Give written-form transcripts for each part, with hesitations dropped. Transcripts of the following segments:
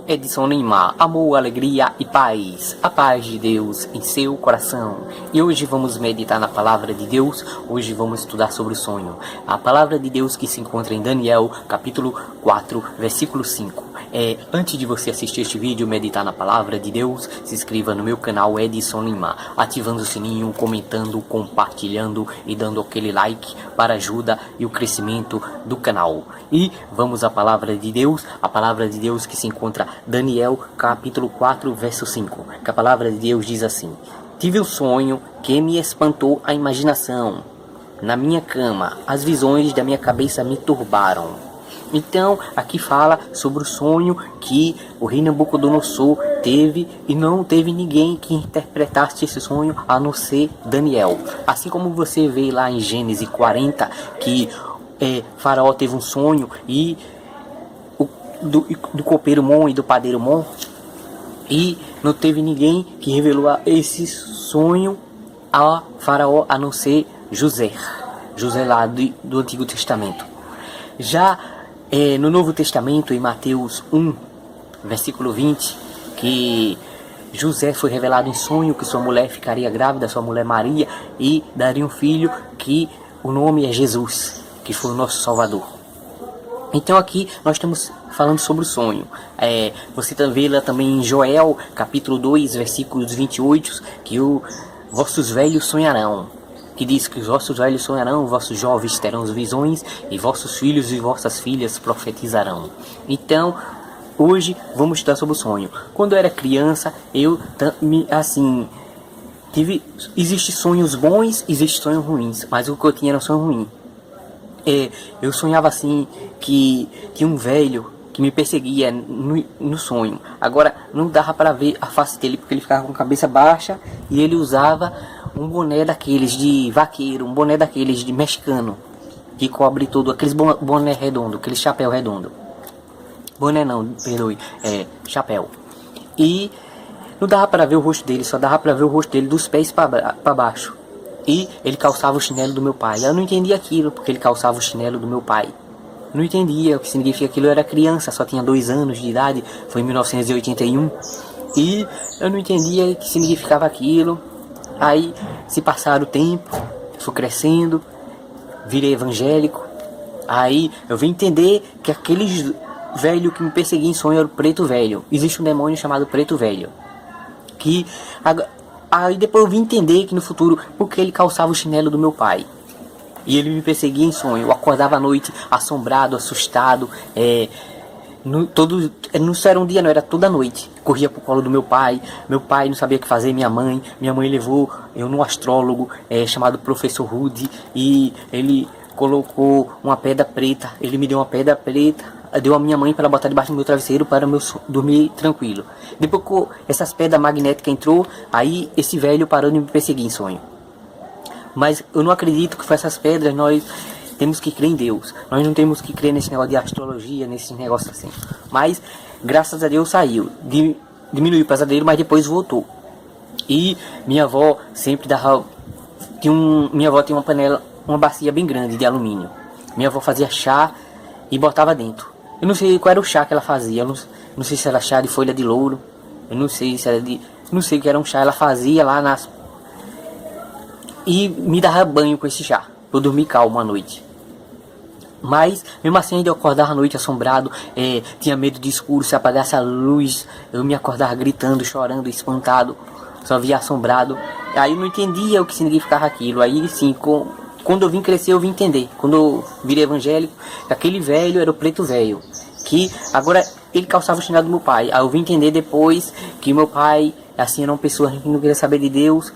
Edson Lima, amor, alegria e paz, a paz de Deus em seu coração. E hoje vamos meditar na palavra de Deus. Hoje vamos estudar sobre o sonho. A palavra de Deus que se encontra em Daniel, capítulo 4, versículo 5. Antes de você assistir este vídeo, meditar na palavra de Deus, se inscreva no meu canal Edson Lima, ativando o sininho, comentando, compartilhando e dando aquele like para a ajuda e o crescimento do canal. E vamos à palavra de Deus, a palavra de Deus que se encontra Daniel, capítulo 4, verso 5. Que a palavra de Deus diz assim: tive um sonho que me espantou a imaginação. Na minha cama, as visões da minha cabeça me turbaram. Então, aqui fala sobre o sonho que o rei Nabucodonosor teve e não teve ninguém que interpretasse esse sonho a não ser Daniel. Assim como você vê lá em Gênesis 40 que Faraó teve um sonho e do copeiro Mon e do padeiro Mon, e não teve ninguém que revelou esse sonho a Faraó a não ser José lá do Antigo Testamento. Já no Novo Testamento, em Mateus 1, versículo 20, que José foi revelado em sonho que sua mulher ficaria grávida, sua mulher Maria, e daria um filho que o nome é Jesus, que foi o nosso Salvador. Então aqui nós estamos falando sobre o sonho. Você vê lá também em Joel, capítulo 2, versículos 28, que vossos velhos sonharão. Que diz que os vossos velhos sonharão, vossos jovens terão visões, e vossos filhos e vossas filhas profetizarão. Então, hoje vamos estudar sobre o sonho. Quando eu era criança, existem sonhos bons, existem sonhos ruins, mas o que eu tinha era um sonho ruim. Eu sonhava assim, que tinha um velho que me perseguia no sonho. Agora, não dava para ver a face dele, porque ele ficava com a cabeça baixa, e ele usava um boné daqueles de vaqueiro, um boné daqueles de mexicano, que cobre todo, aqueles boné redondo, aquele chapéu redondo. Boné não, perdoe, chapéu. E não dava para ver o rosto dele, só dava para ver o rosto dele dos pés para baixo. E ele calçava o chinelo do meu pai. Eu não entendia aquilo, porque ele calçava o chinelo do meu pai. Não entendia o que significa aquilo. Eu era criança, só tinha 2 anos de idade, foi em 1981. E eu não entendia o que significava aquilo. Aí se passaram o tempo, fui crescendo, virei evangélico. Aí eu vim entender que aqueles velho que me perseguia em sonho era o preto velho. Existe um demônio chamado preto velho. Aí depois eu vim entender que no futuro, porque ele calçava o chinelo do meu pai. E ele me perseguia em sonho. Eu acordava à noite assombrado, assustado. Não só era um dia, não, era toda noite. Corria pro colo do meu pai não sabia o que fazer, minha mãe levou eu num astrólogo chamado Professor Rudy, e ele colocou uma pedra preta, ele me deu uma pedra preta, deu a minha mãe para botar debaixo do meu travesseiro para eu dormir tranquilo. Depois que essas pedras magnéticas entrou, aí esse velho parou de me perseguir em sonho. Mas eu não acredito que foi essas pedras. Nós temos que crer em Deus. Nós não temos que crer nesse negócio de astrologia, nesse negócio assim. Mas, graças a Deus, saiu. Diminuiu o pesadelo, mas depois voltou. E minha avó sempre dava... Minha avó tinha uma panela, uma bacia bem grande de alumínio. Minha avó fazia chá e botava dentro. Eu não sei qual era o chá que ela fazia. Eu não sei se era chá de folha de louro. Eu não sei se era de... Não sei o que era um chá. Ela fazia lá nas... E me dava banho com esse chá, pra eu dormir calmo à noite. Mas, mesmo assim, ainda eu acordava à noite assombrado, tinha medo de escuro. Se apagasse a luz, eu me acordava gritando, chorando, espantado, só via assombrado. Aí eu não entendia o que significava aquilo. Aí sim, quando eu vim crescer, eu vim entender. Quando eu virei evangélico, aquele velho era o preto velho, que agora ele calçava o chinelo do meu pai. Aí eu vim entender depois que meu pai, assim, era uma pessoa que não queria saber de Deus.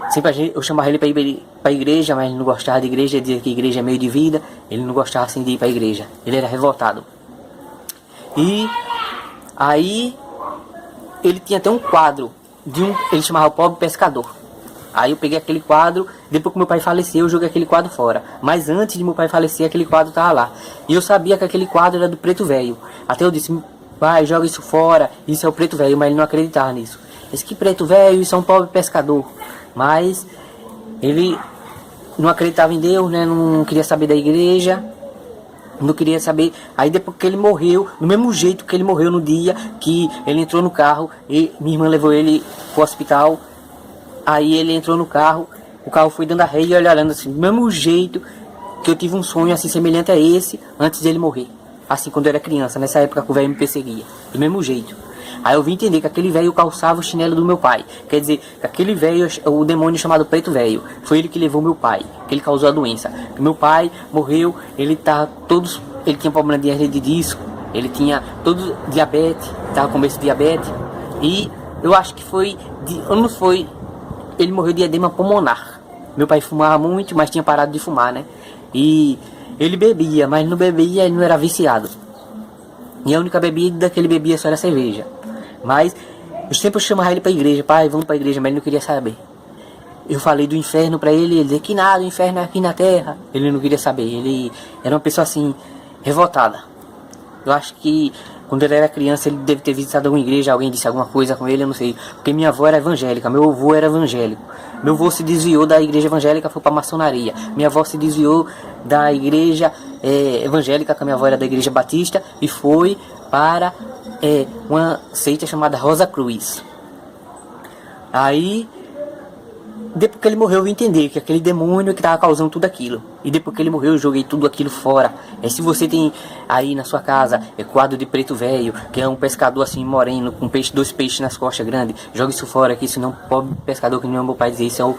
Sempre eu chamava ele para ir para a igreja, mas ele não gostava de igreja. Ele dizia que igreja é meio de vida. Ele não gostava assim de ir para a igreja. Ele era revoltado. E aí ele tinha até um quadro ele chamava o Pobre Pescador. Aí eu peguei aquele quadro, depois que meu pai faleceu, eu joguei aquele quadro fora. Mas antes de meu pai falecer, aquele quadro estava lá. E eu sabia que aquele quadro era do preto velho. Até eu disse: pai, joga isso fora, isso é o preto velho. Mas ele não acreditava nisso. Esse que preto velho, isso é um pobre pescador. Mas ele não acreditava em Deus, né? Não queria saber da igreja, não queria saber. Aí depois que ele morreu, do mesmo jeito que ele morreu no dia que ele entrou no carro e minha irmã levou ele pro hospital. Aí ele entrou no carro, o carro foi dando a ré e olhando assim, do mesmo jeito que eu tive um sonho assim semelhante a esse antes dele morrer. Assim, quando eu era criança, nessa época que o velho me perseguia, do mesmo jeito. Aí eu vim entender que aquele velho calçava o chinelo do meu pai. Quer dizer, que aquele velho, o demônio chamado Preto Velho, foi ele que levou meu pai, que ele causou a doença. Que meu pai morreu, ele tinha problema de hernia de disco, ele tinha todo diabetes, tava com esse diabetes. E eu acho que ele morreu de edema pulmonar. Meu pai fumava muito, mas tinha parado de fumar, né? E ele bebia, mas não bebia, ele não era viciado. E a única bebida que ele bebia só era cerveja. Mas eu sempre chamava ele pra igreja, pai, vamos pra igreja, mas ele não queria saber. Eu falei do inferno pra ele dizia que nada, o inferno é aqui na terra. Ele não queria saber, ele era uma pessoa assim, revoltada. Eu acho que quando ele era criança ele deve ter visitado alguma igreja, alguém disse alguma coisa com ele, eu não sei. Porque minha avó era evangélica, meu avô era evangélico. Meu avô se desviou da igreja evangélica, foi pra maçonaria. Minha avó se desviou da igreja evangélica, que a minha avó era da igreja batista, e foi para uma seita chamada Rosa Cruz. Aí, depois que ele morreu, eu vim entender que aquele demônio que estava causando tudo aquilo. E depois que ele morreu, eu joguei tudo aquilo fora. Se você tem aí na sua casa quadro de Preto Velho, que é um pescador assim moreno, com dois peixes nas costas grandes, joga isso fora, que isso não é pobre pescador, que não é meu pai dizer, isso é o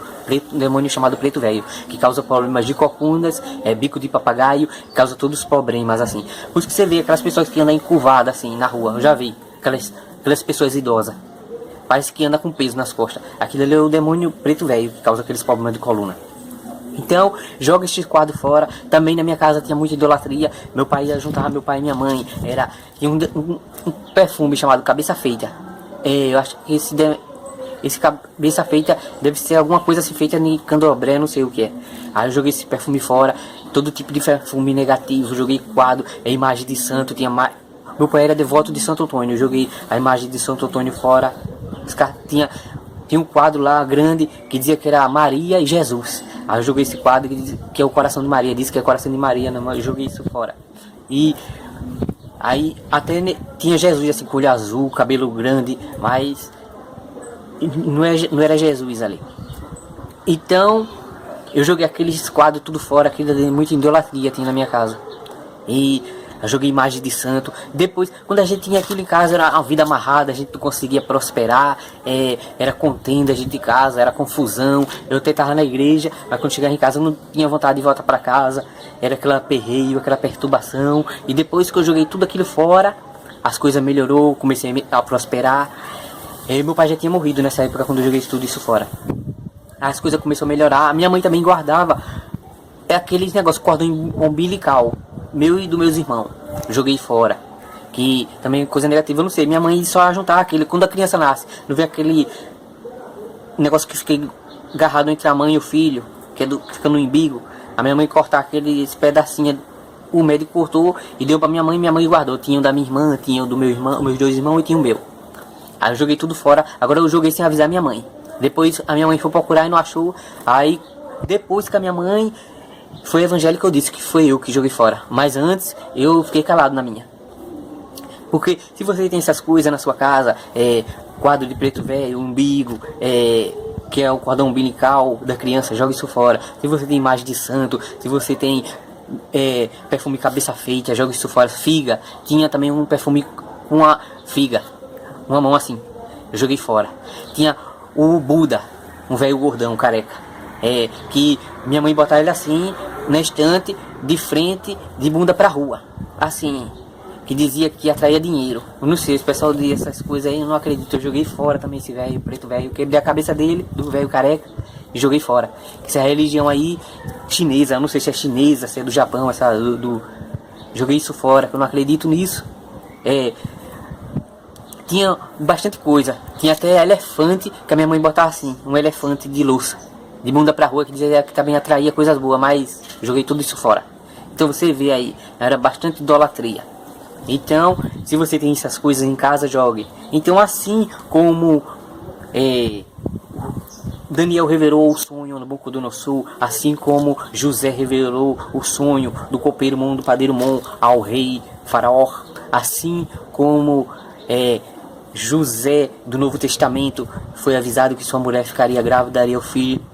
demônio chamado Preto Velho, que causa problemas de corcundas, bico de papagaio, causa todos os problemas assim. Por isso que você vê aquelas pessoas que andam encurvadas assim na rua, eu já vi, aquelas pessoas idosas. Parece que anda com peso nas costas. Aquilo ali é o demônio Preto Velho, que causa aqueles problemas de coluna. Então, joga este quadro fora. Também na minha casa tinha muita idolatria. Meu pai ia juntar meu pai e minha mãe. Tinha um perfume chamado Cabeça Feita. Eu acho que esse Cabeça Feita deve ser alguma coisa assim feita em candomblé, não sei o que é. Aí eu joguei esse perfume fora. Todo tipo de perfume negativo. Joguei quadro, imagem de santo. Meu pai era devoto de Santo Antônio. Eu joguei a imagem de Santo Antônio fora. Tinha um quadro lá grande que dizia que era Maria e Jesus. Aí eu joguei esse quadro que é o coração de Maria. Disse que é o coração de Maria, não, eu joguei isso fora. E aí até tinha Jesus assim, com olho azul, cabelo grande, mas não era Jesus ali. Então eu joguei aqueles quadros tudo fora, aquilo ali, muita idolatria tinha na minha casa. E eu joguei imagem de santo. Depois, quando a gente tinha aquilo em casa, era uma vida amarrada, a gente não conseguia prosperar, era contenda dentro de casa, era confusão. Eu tentava na igreja, mas quando chegava em casa eu não tinha vontade de voltar para casa. Era aquele aperreio, aquela perturbação. E depois que eu joguei tudo aquilo fora, as coisas melhorou, comecei a prosperar. Meu pai já tinha morrido nessa época quando eu joguei tudo isso fora. As coisas começaram a melhorar. A minha mãe também guardava aqueles negócios, cordão umbilical, meu e dos meus irmãos. Joguei fora. Que também é coisa negativa, eu não sei. Minha mãe só juntar aquele, quando a criança nasce, não vê aquele negócio que fica agarrado entre a mãe e o filho, que fica no umbigo. A minha mãe cortar aqueles pedacinhos, o médico cortou e deu pra minha mãe guardou. Tinha o da minha irmã, tinha o do meu irmão, meus dois irmãos e tinha o meu. Aí eu joguei tudo fora. Agora eu joguei sem avisar minha mãe. Depois a minha mãe foi procurar e não achou. Aí depois que a minha mãe foi evangélica, eu disse que foi eu que joguei fora. Mas antes eu fiquei calado na minha. Porque se você tem essas coisas na sua casa, quadro de Preto Velho, umbigo, que é o cordão umbilical da criança, joga isso fora. Se você tem imagem de santo, se você tem perfume Cabeça Feita, joga isso fora. Figa, tinha também um perfume com a figa, uma mão assim, eu joguei fora. Tinha o Buda, um velho gordão, careca, que minha mãe botava ele assim, na estante, de frente, de bunda pra rua, assim, que dizia que atraía dinheiro. Eu não sei, o pessoal diz essas coisas aí, eu não acredito. Eu joguei fora também esse velho, Preto Velho, quebrei a cabeça dele, do velho careca, e joguei fora. Essa religião aí, chinesa, eu não sei se é chinesa, se é do Japão, joguei isso fora, que eu não acredito nisso. Tinha bastante coisa, tinha até elefante, que a minha mãe botava assim, um elefante de louça, de bunda pra rua, que dizia que também atraía coisas boas, mas joguei tudo isso fora. Então você vê aí, era bastante idolatria. Então, se você tem essas coisas em casa, jogue. Então assim como Daniel revelou o sonho no Nabucodonosor, assim como José revelou o sonho do copeiro Mon, do padeiro Mon ao rei Faraó, assim como José do Novo Testamento foi avisado que sua mulher ficaria grávida, daria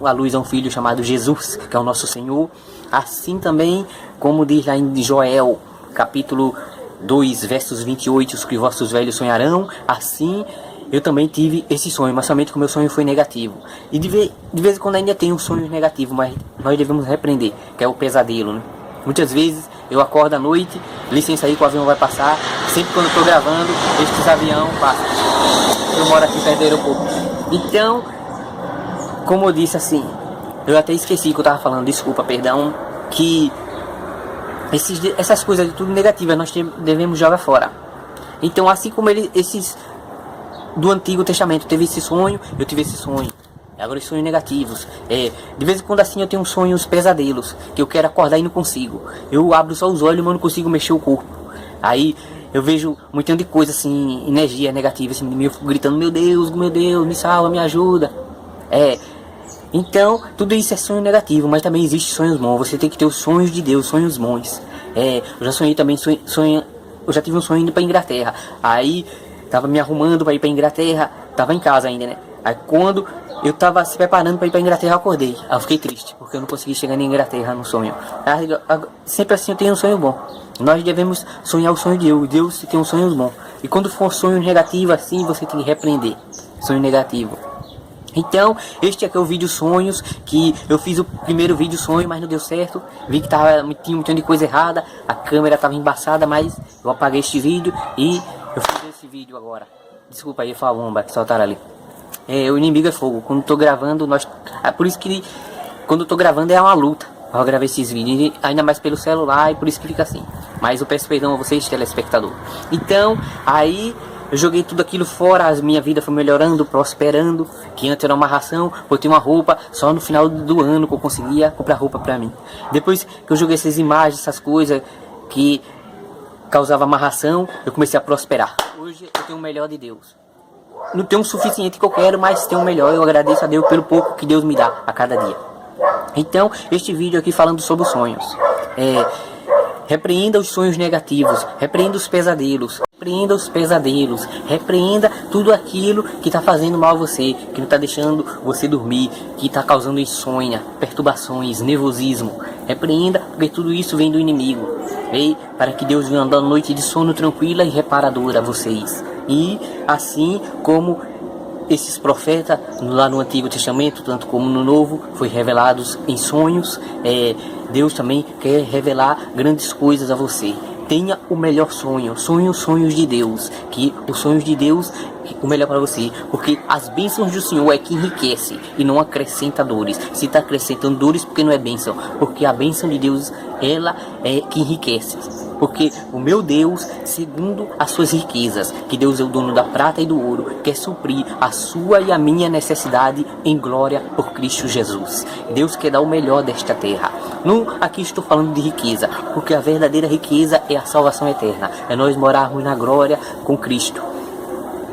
a luz a um filho chamado Jesus, que é o nosso Senhor. Assim também, como diz lá em Joel, capítulo 2, versos 28, os que vossos velhos sonharão, assim eu também tive esse sonho, mas somente que o meu sonho foi negativo. E de vez em quando ainda tenho um sonho negativo, mas nós devemos repreender, que é o pesadelo, né? Muitas vezes eu acordo à noite, licença aí que o avião vai passar, sempre quando eu estou gravando, estes avião passam. Eu moro aqui perto do aeroporto. Então, como eu disse assim, eu até esqueci que eu estava falando, desculpa, perdão, que essas coisas de tudo negativas nós devemos jogar fora. Então, assim como esses do Antigo Testamento teve esse sonho, eu tive esse sonho. Agora os sonhos negativos. De vez em quando assim eu tenho sonhos pesadelos, que eu quero acordar e não consigo. Eu abro só os olhos, mas não consigo mexer o corpo. Aí eu vejo um montão de coisa assim, energia negativa, assim, eu fico gritando, meu Deus, me salva, me ajuda. Então, tudo isso é sonho negativo, mas também existe sonhos bons. Você tem que ter os sonhos de Deus, sonhos bons. Eu já sonhei também, eu já tive um sonho indo pra Inglaterra. Aí tava me arrumando para ir para Inglaterra, tava em casa ainda, né? Aí quando eu tava se preparando para ir para Inglaterra, eu acordei. Aí eu fiquei triste, porque eu não consegui chegar na Inglaterra no sonho. Sempre assim eu tenho um sonho bom. Nós devemos sonhar o sonho de Deus. Deus tem um sonho bom. E quando for um sonho negativo assim, você tem que repreender. Sonho negativo. Então, este aqui é o vídeo sonhos, que eu fiz o primeiro vídeo sonho, mas não deu certo. Vi que tinha um montão de coisa errada, a câmera estava embaçada, mas eu apaguei este vídeo e eu fiz esse vídeo agora. Desculpa aí, foi a bomba que soltaram ali. O inimigo é fogo. Quando tô gravando, por isso que quando eu tô gravando é uma luta. Eu gravei esses vídeos, ainda mais pelo celular, e por isso que fica assim. Mas eu peço perdão a vocês, telespectador. Então, aí eu joguei tudo aquilo fora, a minha vida foi melhorando, prosperando. Que antes era uma ração, botei uma roupa, só no final do ano que eu conseguia comprar roupa pra mim. Depois que eu joguei essas imagens, essas coisas que causava amarração, eu comecei a prosperar. Hoje eu tenho o melhor de Deus. Não tenho o suficiente que eu quero, mas tenho o melhor. Eu agradeço a Deus pelo pouco que Deus me dá a cada dia. Então, este vídeo aqui falando sobre os sonhos. Repreenda os sonhos negativos, repreenda os pesadelos, repreenda tudo aquilo que está fazendo mal a você, que não está deixando você dormir, que está causando insônia, perturbações, nervosismo. Repreenda, porque tudo isso vem do inimigo. Para que Deus venha dar uma noite de sono tranquila e reparadora a vocês. E assim como esses profetas lá no Antigo Testamento, tanto como no Novo, foi revelados em sonhos, Deus também quer revelar grandes coisas a você. Tenha o melhor sonho, sonhos de Deus, que os sonhos de Deus o melhor para você, porque as bênçãos do Senhor é que enriquece e não acrescenta dores. Se está acrescentando dores, porque não é bênção, porque a bênção de Deus, ela é que enriquece. Porque o meu Deus, segundo as suas riquezas, que Deus é o dono da prata e do ouro, quer suprir a sua e a minha necessidade em glória por Cristo Jesus. Deus quer dar o melhor desta terra. Não aqui estou falando de riqueza, porque a verdadeira riqueza é a salvação eterna, é nós morarmos na glória com Cristo.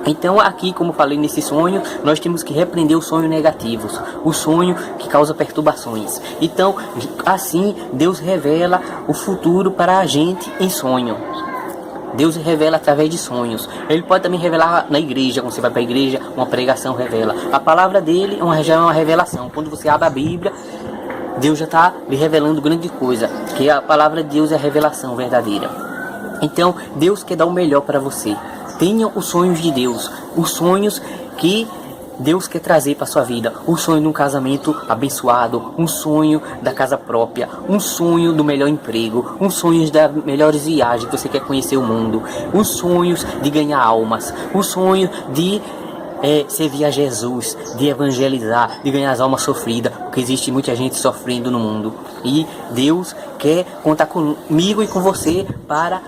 Então aqui, como falei nesse sonho, nós temos que repreender os sonhos negativos, o sonho que causa perturbações. Então, assim, Deus revela o futuro para a gente em sonho. Deus revela através de sonhos. Ele pode também revelar na igreja, quando você vai para a igreja, uma pregação revela. A palavra dele já é uma revelação. Quando você abre a Bíblia, Deus já está lhe revelando grande coisa, que a palavra de Deus é a revelação verdadeira. Então, Deus quer dar o melhor para você. Tenha os sonhos de Deus, os sonhos que Deus quer trazer para sua vida. Um sonho de um casamento abençoado, um sonho da casa própria, um sonho do melhor emprego, um sonho das melhores viagens que você quer conhecer o mundo, os sonhos de ganhar almas, o sonho de servir a Jesus, de evangelizar, de ganhar as almas sofridas, porque existe muita gente sofrendo no mundo. E Deus quer contar comigo e com você para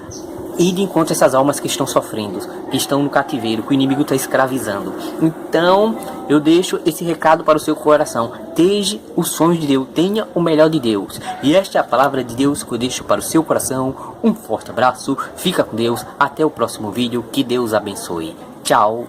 ir de encontro a essas almas que estão sofrendo, que estão no cativeiro, que o inimigo está escravizando. Então, eu deixo esse recado para o seu coração. Teja os sonhos de Deus, tenha o melhor de Deus. E esta é a palavra de Deus que eu deixo para o seu coração. Um forte abraço, fica com Deus, até o próximo vídeo, que Deus abençoe. Tchau!